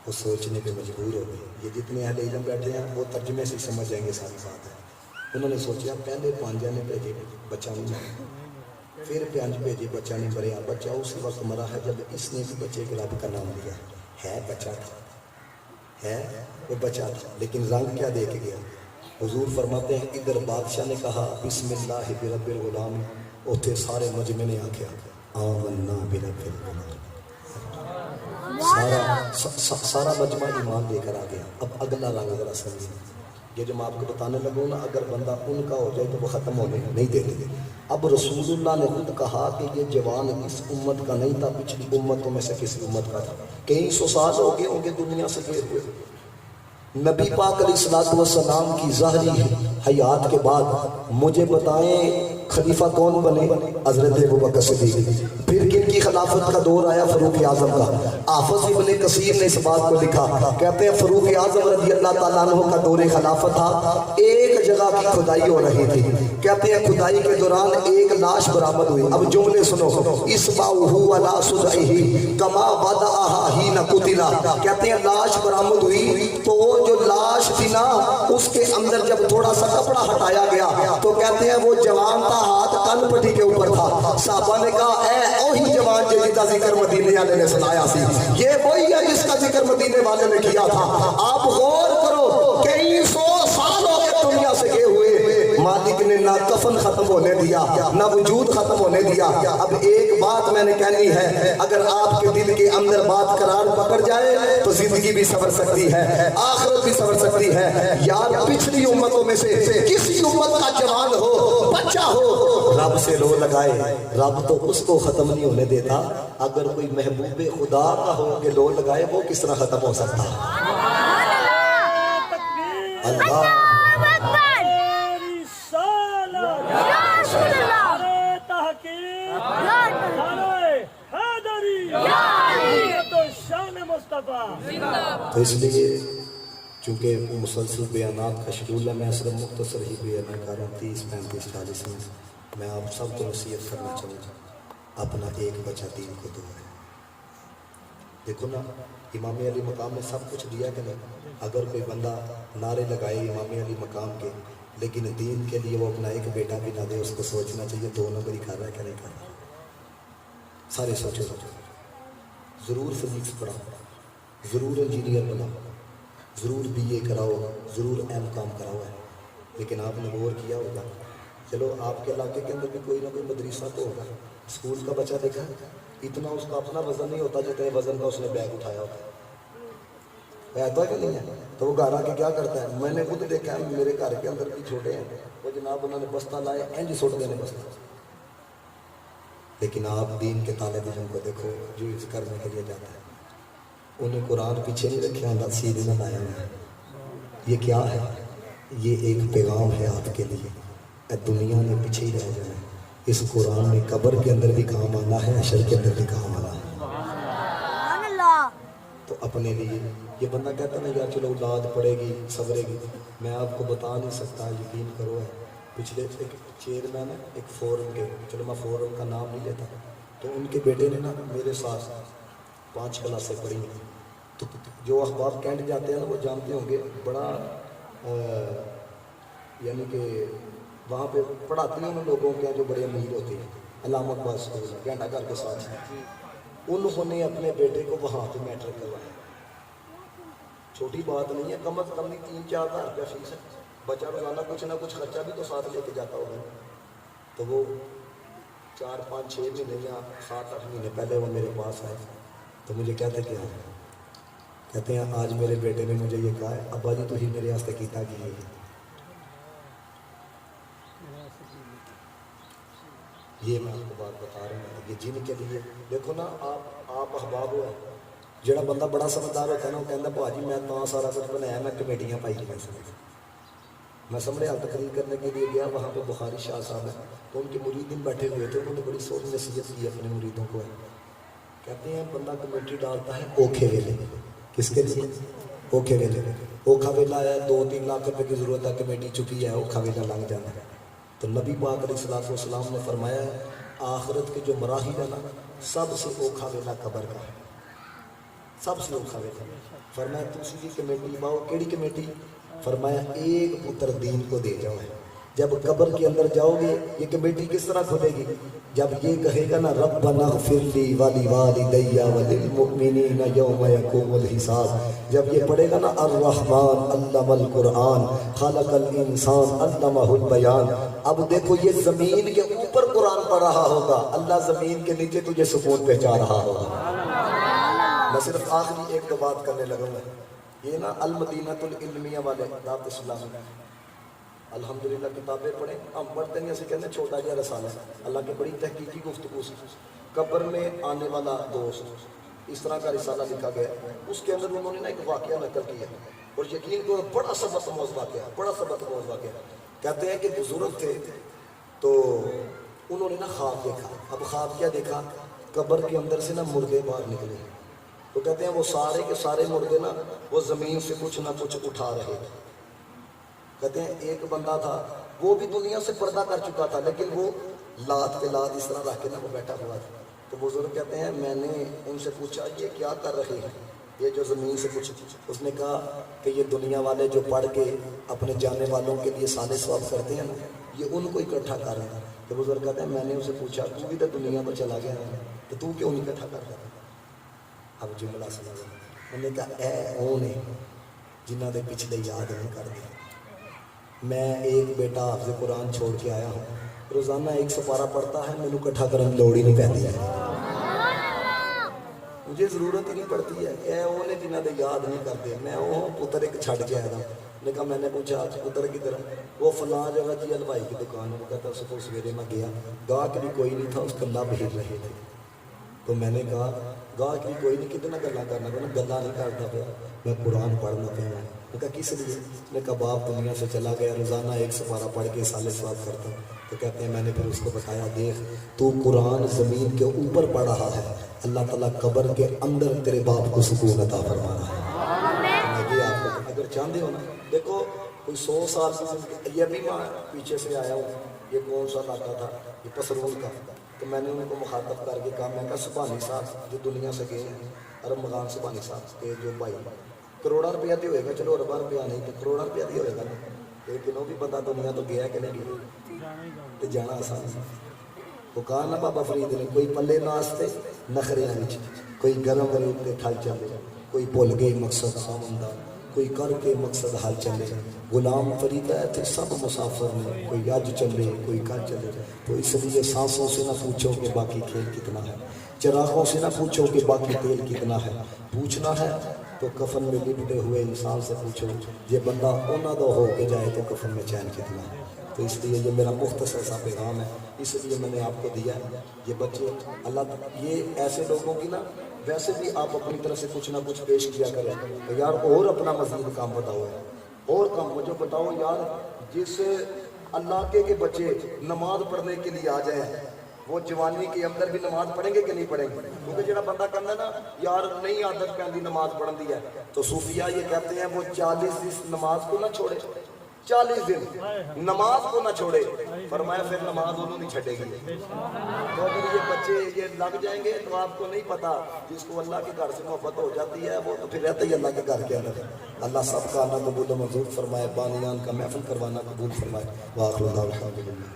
وہ سوچنے پہ مجبور ہو گئی، یہ جتنے اہل علم بیٹھے ہیں وہ ترجمے سے سمجھ جائیں گے ساری بات ہے۔ انہوں نے سوچا پہلے 5 نے بھیجے بچہ نہیں مرا، پھر 5 بھیجے بچہ نہیں مریا، بچہ اسی وقت مرا ہے جب اس نے بھی بچے کے رب کا نام لیا ہے، بچہ تھا، ہے وہ بچہ تھا، لیکن رنگ کیا دے کے گیا؟ حضور فرماتے ہیں ادھر بادشاہ نے کہا بسم اللہ برب الغلام، اتھے سارے مجمع نے آکھیا آمنا برب الغلام، سارا مجمع ایمان لے کر آ گیا۔ اب اگلا رنگ ذرا سمجھیں، یہ جو میں آپ کو بتانے لگوں نا، اگر بندہ ان کا ہو جائے تو وہ ختم ہونے نہیں دیتے۔ اب رسول اللہ نے خود کہا کہ یہ جوان اس امت کا نہیں تھا، پچھلی امتوں میں سے کسی امت کا تھا، کئی 100 سال ہو گئے ہوں گے دنیا سے گئے ہوئے۔ نبی پاک علیہ الصلوۃ والسلام کی ظاہری حیات کے بعد مجھے بتائیں خلیفہ کون بنے؟ حضرت ابوبکر صدیق۔ پھر کن کی خلافت کا دور آیا؟ فاروق اعظم کا۔ حافظ ابن کثیر نے اس بات کو لکھا، کہتے ہیں فاروق اعظم رضی اللہ تعالیٰ عنہ کا دور خلافت تھا، ایک جگہ کی کھدائی ہو رہی تھی، کہتے ہیں کھدائی کے دوران ایک لاش برآمد ہوئی. اب جملے سنو. اسباؤہ ولا صدعہ کما بدأہا ہین قتلا. کہتے ہیں لاش برآمد ہوئی تو وہ جو لاش تھی نا اس کے اندر جب تھوڑا سا کپڑا ہٹایا گیا تو کہتے ہیں وہ جوان کا ہاتھ کن پٹی کے اوپر تھا. صحابہ نے کہا اے اوہی جوان جس کا ذکر مدینے والے نے سنایا سی, یہ وہی ہے جس کا ذکر مدینے والے نے کیا تھا. آپ غور کرو, کئی سو سال ہو گئے دنیا سے گئے ہوئے, مالک نے نہ کفن ختم ہونے دیا نہ وجود ختم ہونے دیا. اب ایک بات میں نے کہنی ہے, اگر آپ کے دل کے اندر بات قرار پکڑ جائے تو زندگی بھی سنور سکتی ہے, آخرت بھی سنور سکتی ہے. یار پچھلی امتوں میں سے کسی امت کا جوان ہو, بچہ ہو, رب سے رو لگائے, رب تو اس کو ختم نہیں ہونے دیتا. اگر کوئی محبوب خدا کا ہو کہ رو لگائے, وہ کس طرح ختم ہو سکتا ہے؟ اللہ تو اس لیے چونکہ مسلسل بیانات کا شیڈول ہے, میں صرف مختصر ہی بیان کر رہا ہوں, 30 35 40 منٹ. میں آپ سب کو نصیحت کرنا چاہوں گا, اپنا ایک بچہ دین کو دو ہے. دیکھو نا, امام علی مقام نے سب کچھ دیا کہ نہیں. اگر کوئی بندہ نعرے لگائے امام علی مقام کے لیکن دین کے لیے وہ اپنا ایک بیٹا بھی نہ دے, اس کو سوچنا چاہیے 2 نمبر ہی کر رہا ہے کہ نہیں کر رہا. سارے سوچو, ضرور فزکس پڑھاؤ, ضرور انجینئر بناؤ, ضرور BA کراؤ, ضرور M.Com کراؤ ہے. لیکن آپ نے غور کیا ہوگا, چلو آپ کے علاقے کے اندر بھی کوئی نہ کوئی مدرسہ تو ہوگا. اسکول کا بچہ دیکھا, اتنا اس کا اپنا وزن نہیں ہوتا جتنے وزن کا اس نے بیگ اٹھایا ہوتا ہے. ایسا کہ نہیں ہے؟ تو وہ گھر آ کے کیا کرتا ہے, میں نے خود دیکھا ہے, میرے گھر کے اندر بھی چھوٹے ہیں, وہ جناب انہوں نے بستہ لائے اینج سٹ دینے بستہ. لیکن آپ دین کے طالب علم کو دیکھو جو اس کرنے کے لیے جاتا ہے, انہیں قرآن پیچھے نہیں رکھا ہوتا, سیدھے نہ لایا ہوا ہے. یہ کیا ہے؟ یہ ایک پیغام ہے آپ کے لیے, اے دنیا نے پیچھے ہی رہ جانا ہے. اس قرآن میں قبر کے اندر بھی کام آنا ہے, حشر کے اندر بھی کام آنا ہے. تو اپنے لیے یہ بندہ کہتا نا یار چلو اولاد پڑے گی صبرے گی, میں آپ کو بتا نہیں سکتا, یقین کرو ہے. پچھلے ایک چیئرمین ہے ایک فورم کے, چلو میں فورم کا نام نہیں لیتا, تو ان کے بیٹے نے نا میرے ساتھ 5 کلاسیں پڑھی. تو جو اخبار کینٹ جاتے ہیں نا وہ جانتے ہوں گے, بڑا یعنی کہ وہاں پہ پڑھاتے ہیں ان لوگوں کے جو بڑے امیر ہوتے ہیں, علامہ اقبال اسکول گھنٹہ گھر کے ساتھ. انہوں نے اپنے بیٹے کو وہاں پہ میٹرک کروایا. چھوٹی بات نہیں ہے, کم از کم نہیں 3-4 ہزار روپیہ فیس ہے. بچہ روزانہ کچھ نہ کچھ خرچہ بھی تو ساتھ لے کے جاتا ہوگا. تو وہ 4-5-6 مہینے یا 7-8 مہینے پہلے وہ میرے پاس آئے, تو مجھے کہتے کیا ہے, کہتے ہیں آج میرے بیٹے نے مجھے یہ کہا ہے, ابا جی تو ہی میرے واسطے کیتا کی ہے. یہ میں آپ کو بات بتا رہا ہوں, یہ جن کے لیے دیکھو نا, آپ احباب ہو. جڑا بندہ بڑا سمجھدار ہوتا ہے نا, وہ کہتا بھاجی میں تو سارا کچھ بنایا, میں کمیٹیاں پائی ہیں. میں سامنے حال تقریر کرنے کے لیے گیا, وہاں پہ بخاری شاہ صاحب ہیں, تو ان کے مریدین بیٹھے ہوئے تھے. انہوں نے بڑی سوچ نصیحت کی اپنے مریدوں کو. کہتے ہیں بندہ کمیٹی ڈالتا ہے اوکھے ویلے. کس کے لیے؟ اوکھے ویلے. اوکھا ویلا ہے, 2-3 لاکھ روپے کی ضرورت ہے, کمیٹی چکی ہے, اوکھا ویلا لنگ جانا ہے. تو نبی پاک علیہ الصلوۃ والسلام نے فرمایا ہے آخرت کے جو مراحل ہے نا, سب سے اوکھا ویلا قبر کا ہے, سب سے اوکھا ویلا. فرمایا تسی کمیٹی باؤ, کیڑی کمیٹی؟ فرمایا ایک پتر دین کو دے جاؤ ہے. جب قبر کے اندر جاؤ گے یہ کمیٹی کس طرح کھلے گی؟ جب یہ کہے گا نا ربنا اغفر لی ولوالدی وللمؤمنین یوم یقوم الحساب, جب یہ پڑھے گا نا الرحمن علم القرآن خلق الانسان علمہ البیان. اب دیکھو یہ زمین کے اوپر قرآن پڑھ رہا ہوگا, اللہ زمین کے نیچے تجھے سکون پہنچا رہا ہوگا. میں صرف آخری ایک دو بات کرنے لگا ہوں. یہ نا المدینۃ العلمیہ والے دعوت اسلام میں الحمدللہ کتابیں پڑھیں, ہم پڑھتے نہیں, اسے کہتے ہیں چھوٹا جہا رسالہ. اللہ کی بڑی تحقیقی گفتگو سے قبر میں آنے والا دوست, اس طرح کا رسالہ لکھا گیا. اس کے اندر انہوں نے نا ایک واقعہ نقل کیا, اور یقین کرو بڑا سبق آموز واقعہ, بڑا سبق آموز واقعہ. کہتے ہیں کہ بزرگ تھے تو انہوں نے نا خواب دیکھا. اب خواب کیا دیکھا؟ قبر کے اندر سے نا مردے باہر نکلے. تو کہتے ہیں وہ سارے کے سارے مردے نا وہ زمین سے کچھ نہ کچھ اٹھا رہے. کہتے ہیں ایک بندہ تھا وہ بھی دنیا سے پردہ کر چکا تھا، لیکن وہ لات پہ لات اس طرح رکھ کے نا وہ بیٹھا ہوا تھا۔ تو بزرگ کہتے ہیں میں نے ان سے پوچھا یہ کیا کر رہے ہیں، یہ جو زمین سے کچھ، اس نے کہا کہ یہ دنیا والے جو پڑھ کے اپنے جانے والوں کے لیے صالح ثواب کرتے ہیں نا، یہ ان کو اکٹھا کر رہے ہیں۔ تو بزرگ کہتے ہیں میں نے اسے پوچھا تو بھی تو دنیا میں چلا گیا ہے تو تو کیوں نہیں اکٹھا کر رہا؟ اب جملہ سنا، میں نے کہا اے او نے جنہ دے پچھلے یاد نہیں کرتے۔ میں ایک بیٹا حافظ قرآن چھوڑ کے آیا ہوں، روزانہ 1 سپارہ پڑھتا ہے، میں نے اکٹھا کرنے کی لوڑ ہی نہیں پہنتی ہے، مجھے ضرورت ہی نہیں پڑتی ہے۔ اے وہ نے جنہ دے یاد نہیں کرتے، میں وہ پتر ایک چھڑ کے آیا تھا، نے کہا میں نے پوچھا پتر کی طرح، وہ فلاں جگہ جی ہلوائی کی دکان ہے، وہ کہتا اس کو سویرے میں گیا، گاہک بھی کوئی نہیں تھا، اس کا لب ہل رہے تھے۔ تو میں نے کہا گاہک بھی کوئی نہیں، کتنا گلا کرنا پہ، گلا نہیں کرتا پہ، میں قرآن پڑھنا پہ۔ میں کہا کس لیے؟ میں کہا باپ دنیا سے چلا گیا، روزانہ 1 سپارہ پڑھ کے صالح ثواب کرتا ہوں۔ تو کہتے ہیں میں نے پھر اس کو بتایا دیکھ تو قرآن زمین کے اوپر پڑھ رہا ہے، اللہ تعالیٰ قبر کے اندر تیرے باپ کو سکون عطا فرمانا ہے۔ یہ آپ کو اگر چاہتے ہو نا، دیکھو کوئی 100 سال کی زندگی، یہ بھی میں پیچھے سے آیا ہوں، یہ کون سا علاقہ تھا، یہ پسرور کا، تو میں نے ان کو مخاطب کر کے کہا، میں کہا سبحانی صاحب جو دنیا سے گئے ہیں، عرب مغان سبحانی صاحب کے جو بھائی، کروڑا روپیہ دی ہوئے گا، چلو اربا روپیہ نہیں تو کروڑا روپیہ دی ہوئے گا، لیکن وہ بھی بندہ دنیا تو گیا کہ نہیں گیا، تو جانا آسان سی۔ وہ کہا نا بابا فرید نے، کوئی پلے ناستے نخریاں وچ، کوئی گرم ریت تے ٹھل چلے، کوئی بھول گئی مقصد خامندہ، کوئی کر کے مقصد حل چلے، غلام فرید ہے تھے سب مسافر نے، کوئی آج چلے کوئی کل چلے۔ تو اس لیے سانسوں سے نہ پوچھو کہ باقی کھیل کتنا ہے، چراغوں سے نہ پوچھو کہ باقی تیل کتنا ہے، پوچھنا ہے تو کفن میں لپٹے ہوئے انسان سے پوچھو، یہ بندہ اونا دو ہو کے جائے تو کفن میں چین کتنا ہے۔ تو اس لیے یہ میرا مختصر سا پیغام ہے، اس لیے میں نے آپ کو دیا ہے۔ یہ بچے اللہ، یہ ایسے لوگوں کی نا، ویسے بھی آپ اپنی طرف سے کچھ نہ کچھ پیش کیا کریں یار، اور اپنا مزید کام بتاؤ ہے، اور کام مجھے بتاؤ یار، جس اللہ کے بچے نماز پڑھنے کے لیے آ جائیں، وہ جوانی کے اندر بھی نماز پڑھیں گے کہ نہیں پڑھیں گے؟ کیونکہ جڑا بندہ کہنا نا یار نہیں عادت پہنی نماز پڑھن دی ہے، تو صوفیاء یہ کہتے ہیں وہ 40 دن نماز کو نہ چھوڑے، 40 دن نماز کو نہ چھوڑے، فرمایا پھر نماز انہوں نہیں چھٹے گی۔ تو اگر یہ بچے یہ لگ جائیں گے تو آپ کو نہیں پتا، جس کو اللہ کے گھر سے محبت ہو جاتی ہے وہ تو پھر رہتا ہی اللہ کے گھر کے اندر۔ اللہ سب کا آنا قبول و منظور فرمائے، بانیان کا محفل کروانا قبول فرمائے۔ وآخر دعوانا الحمدللہ۔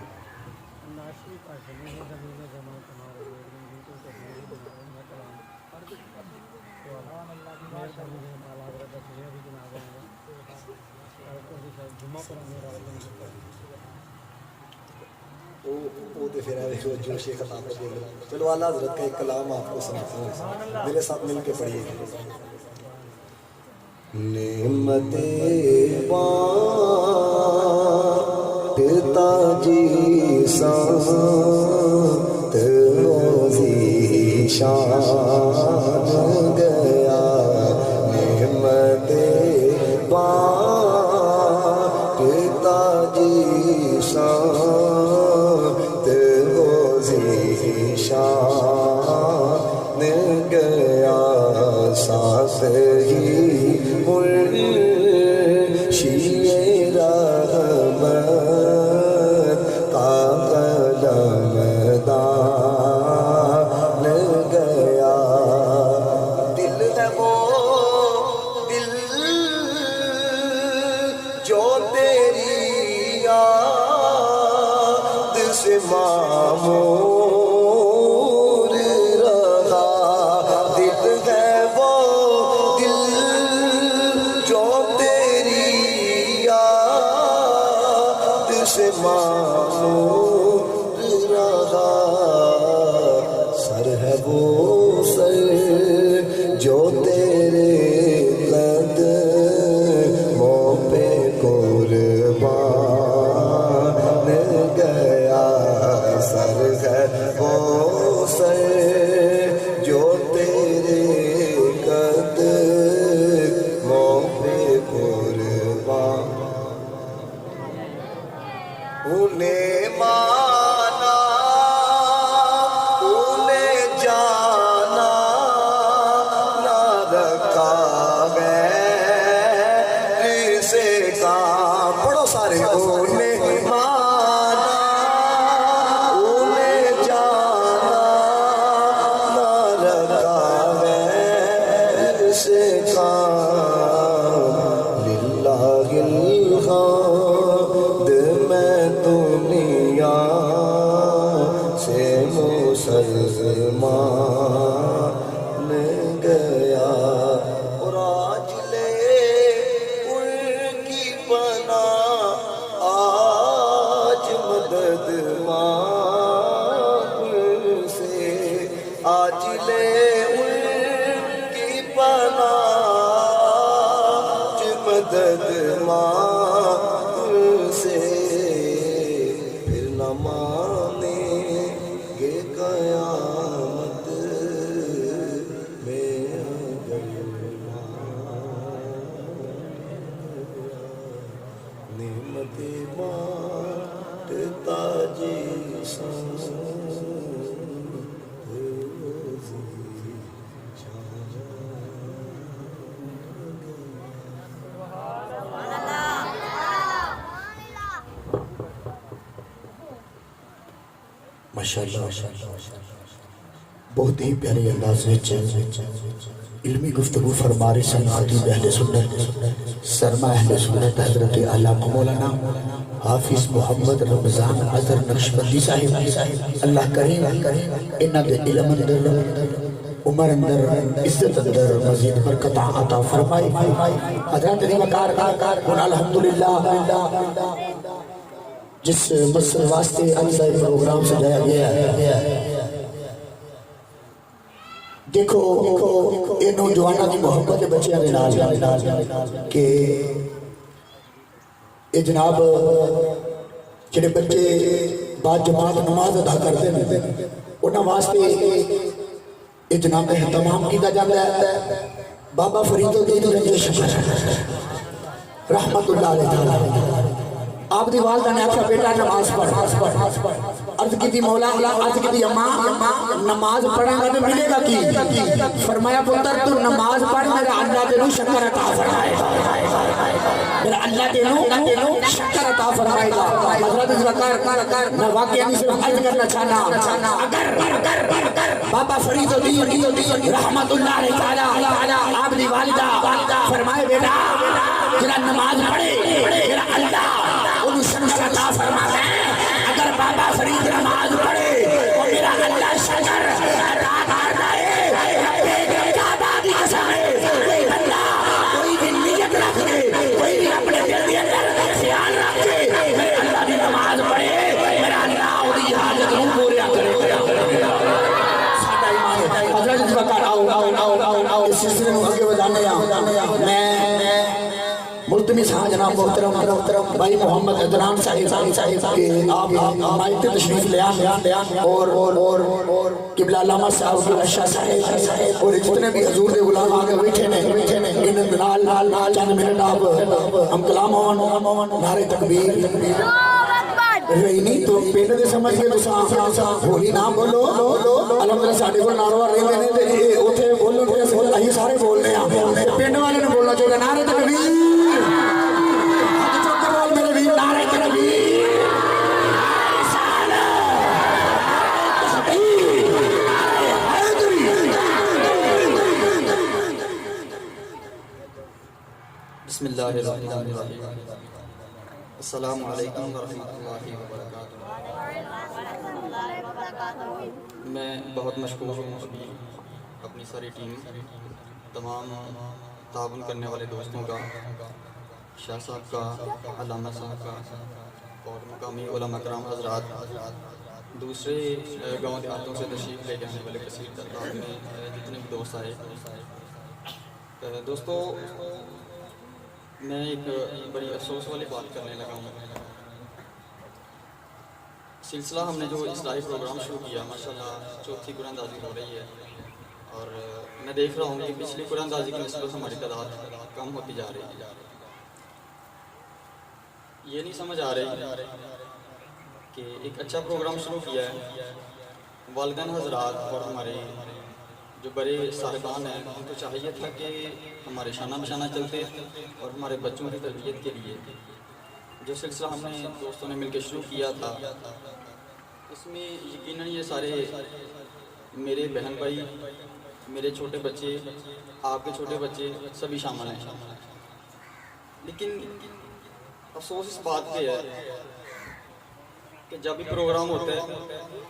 وہ تو پھر جوش خطاب کو دیکھ لو۔ چلو اعلیٰ حضرت کا ایک کلام آپ کو سناتا ہوں، میرے ساتھ مل کے پڑھیے۔ نعمت بانٹتا جی ساتھ روزی شان گیا، نعمت بانٹتا جی ساتھ روزی شان گیا، ساتھ ہی مرشد رحمت کا قلم دان گیا، دل ہے وہ دل جو تیری یاد سے معمور رہا، دل ہے وہ دل جو تیری یاد سے معمور رہا، سر ہے وہ سر جو تیرے قدموں پہ قربان گیا، سر ہے وہ سر جو تیرے قدموں پہ قربان، مان گیا اور آج لے ان کی پناہ آج مدد مانگ سے آج لے ان کی پناہ مدد مانگ سے پھر نہ مانیں گے قیامت میں اگر نعمت بانٹتا جیسا ماشاءاللہ بہت ہی پیارے انداز وچ علمی گفتگو فرما رہے سن خطیب اہل سنت سرما اہل سنت حضرت علامہ مولانا حافظ محمد رمضان اظہر نقشبندی صاحب اللہ کریم انہاں دے علم اندر عمر اندر عزت اندر مزید برکت عطا فرمائے حضرات دی وقار الحمدللہ جس مقصد واسطے اجزاء پروگرام سجایا گیا ہے دیکھو یہ نوجوانوں کی محبت بچیاں دے نال کہ یہ جناب جڑے بچے بعد جماعت نماز ادا کرتے ہیں انہاں واسطے یہ جناب اہتمام کیتا جاتا ہے بابا فرید الدین رنجش رحمت اللہ علیہ آپ دی والدہ نے آخیا بیٹا نماز پڑھ عرض کی تھی مولا عرض کی تھی اماں نماز پڑھیں گا تو ملے گا کی فرمایا پتر تو نماز پڑھ میرا اللہ تینوں شکر عطا فرمائے گا میرا اللہ تینوں شکر عطا فرمائے گا حضرت وقار میں واقعہ نہیں صرف عرض کرنا چاہنا اگر بابا فرید الدین رحمت اللہ علیہ آپ دی والدہ فرمائے بیٹا جنہا نماز پڑھے میرا اللہ انہوں شکر عطا فرماتا ہے اگر بابا فرید نماز پڑھے اور میرا اللہ شکر عطا کرتا ہے رب کعبہ کی قسم ہے کوئی بندہ کوئی بھی نیت رکھ دے کوئی بھی اپنے دل کے اندر خیال رکھ دے میرے اللہ کی نماز پڑھے میرا اللہ وہی حاجت ہوں پورا کرے ساڈا ایمان حضرت اس وقت آؤ اس سلسلے میں آگے بڑھانے میں ملتمس ہاں جناب محترم بھائی محمد عدنان صاحب کہ آپ مائک پہ تشریف لے آن اور قبلہ علامہ صاحب شاہ صاحب اور جتنے بھی حضور دے غلام آگے بیٹھے نے انہیں بلال چند منٹ آپ ہم کلام نعرہ تکبیر رہی نہیں تو پینڈ دے سمجھ گئے تو ہولی نام بولو الحمدللہ ساڑھے کو ناروہ رہی دینے دے اوتھے بولو اہی سارے بولنے ہیں پینڈ والے نے بولنا چاہتا نعرہ تکبیر بسم اللہ الرحمن الرحیم السلام علیکم ورحمۃ اللہ وبرکاتہ میں بہت مشکور ہوں اپنی ساری ٹیم تمام تعاون کرنے والے دوستوں کا شاہ صاحب کا علامہ صاحب کا اور مقامی علماء کرام حضرات دوسرے گاؤں دیہاتوں سے تشریف لے کے آنے والے کثیر تعداد میں جتنے بھی دوست آئے دوستو میں ایک بڑی افسوس والی بات کرنے لگا ہوں سلسلہ ہم نے جو اصلاحی پروگرام شروع کیا ماشاءاللہ چوتھی قرآن اندازی ہو رہی ہے اور میں دیکھ رہا ہوں کہ پچھلی قرآن اندازی کی نسبت ہماری تعداد کم ہوتی جا رہی ہے یہ نہیں سمجھ آ رہی کہ ایک اچھا پروگرام شروع کیا ہے والدین حضرات اور ہمارے جو بڑے صاحبان ہیں ان کو چاہیے تھا کہ ہمارے شانہ بشانہ چلتے اور ہمارے بچوں کی تربیت کے لیے جو سلسلہ ہم نے دوستوں نے مل کے شروع کیا تھا اس میں یقیناً یہ سارے میرے بہن بھائی میرے چھوٹے بچے آپ کے چھوٹے بچے سبھی شامل ہیں لیکن افسوس اس بات پہ ہے کہ جب بھی پروگرام ہوتا ہے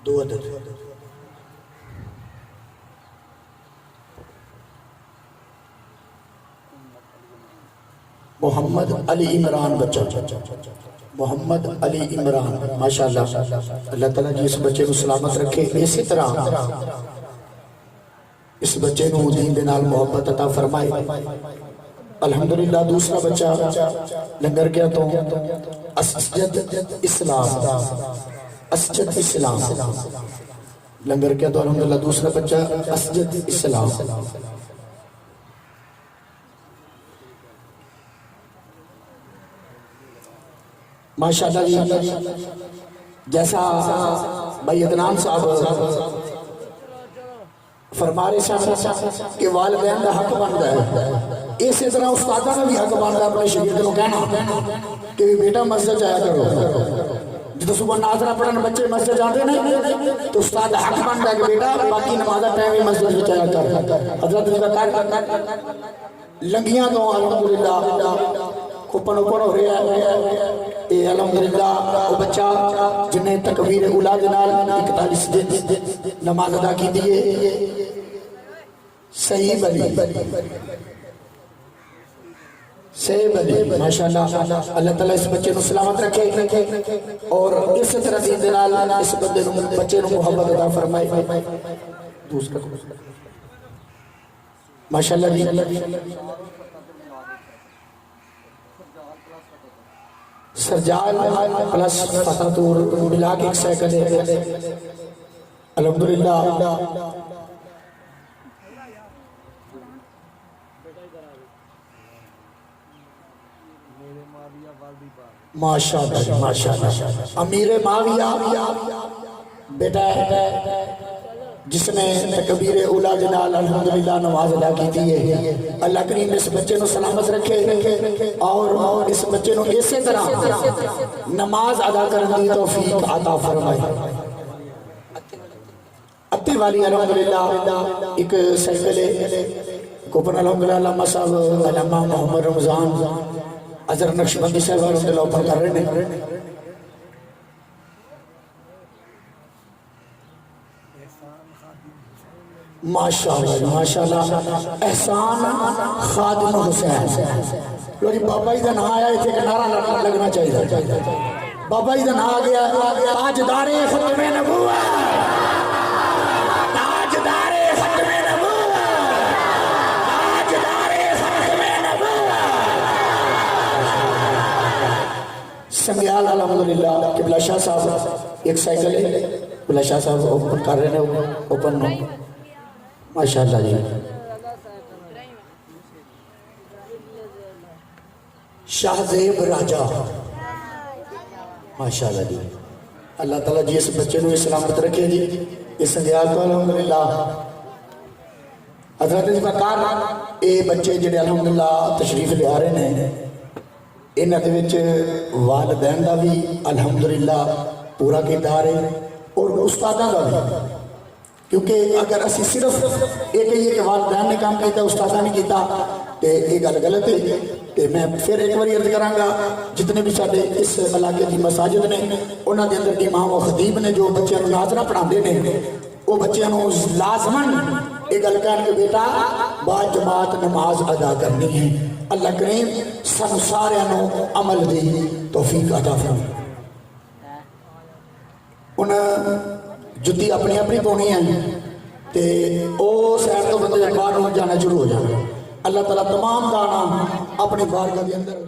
دو عدد محمد علی عمران بچہ محمد علی عمران ماشاءاللہ اللہ تعالیٰ جی اس بچے کو سلامت رکھے اسی طرح اس بچے کو دین دے نال محبت عطا فرمائے الحمدللہ دوسرا بچہ لنگر گیا تو اسجد اسلام اسجد اسلام لنگر گیا تو الحمدللہ دوسرا بچہ اسجد اسلام ماشاءاللہ جی جیسا بھائی عدنان صاحب فرما رہے ہیں کہ والدین کا حق بنتا ہے اسی طرح استادہ کا بھی حق بنتا ہے اپنے شاگرد کو کہنا کہ بیٹا مسجد جایا کرو جب صبح ناظرہ پڑھنے بچے مسجد جاتے ہیں تو استاد حق بنتا ہے کہ بیٹا باقی نمازہ ٹائم ہی مسجد جایا کر حضرت نے بتایا لنگیاں تو الحمدللہ کھپن اوپن ہو رہا ہے اے الحمدللہ وہ بچہ جنہیں تکبیر اولا دنال 41 نماز ادا کی دیئے صحیح بلی ماشاءاللہ اللہ تعالیٰ اس بچے کو سلامت رکھے اور اس طرح دین دنال اس بچے کو محبت عطا فرمائے دوسرا ماشاءاللہ جی سرجال پلس فتح تور ملا کے ایک سیکنڈ ہے الحمدللہ ماشاءاللہ ماشاءاللہ امیر معاویہ بیٹا ہے جس نے تکبیر اولا جنال الحمدللہ نماز ادا کی ہے اللہ کریم اس بچے کو سلامت رکھے اور اس بچے کو اسی طرح نماز ادا کرنے کی توفیق عطا فرمائے اتی والی الحمدللہ ایک سائیکل ہے کوپن الحمدللہ علامہ صاحب علامہ محمد رمضان اظہر نقشبندی صاحب الحمدللہ اوپر کر رہے ہیں ماشاءاللہ احسان خادم حسین لوگی بابا ہی دن آیا ہے کہ نعرہ لگنا چاہیے بابا ہی دن آ گیا تاجدار ختم نبوت تاجدار ختم نبوت تاجدار ختم نبوت سنگیال الحمدللہ قبلہ شاہ صاحب ایک سائیکل ہے قبلہ شاہ صاحب اوپن کر رہے ہیں اوپن نو ماشاءاللہ جی شاہ زیب راجہ ماشاءاللہ جی اللہ تعالیٰ جی اس بچے کو سلامت رکھے جی اس سنگیال کو الحمدللہ حضرت جی بکار اے بچے جڑے الحمدللہ تشریف لے آ رہے ہیں انہاں دے وچ والدین دا بھی الحمدللہ پورا کردار ہے اور استاداں دا بھی کیونکہ اگر اسی صرف ایک یہ کہ والدین نے کام کیتا استادہ نہیں کیتا تو یہ گل غلط ہے کہ میں پھر ایک بار عرض کراں گا جتنے بھی سارے اس علاقے کی مساجد نے انہاں دے اندر امام و خطیب نے جو بچیاں نوں ناظرہ پڑھاندے نے وہ بچیاں نوں لازماً یہ گل کہن کہ بیٹا با جماعت نماز ادا کرنی ہے اللہ کریم سن سارے عمل دی توفیق عطا فرمائے انہاں جتی اپنی اپنی پونی ہیں تے او سیر تو بندے باہر جانا شروع ہو جائے اللہ تعالیٰ تمام دانا اپنی بارگاہ کے اندر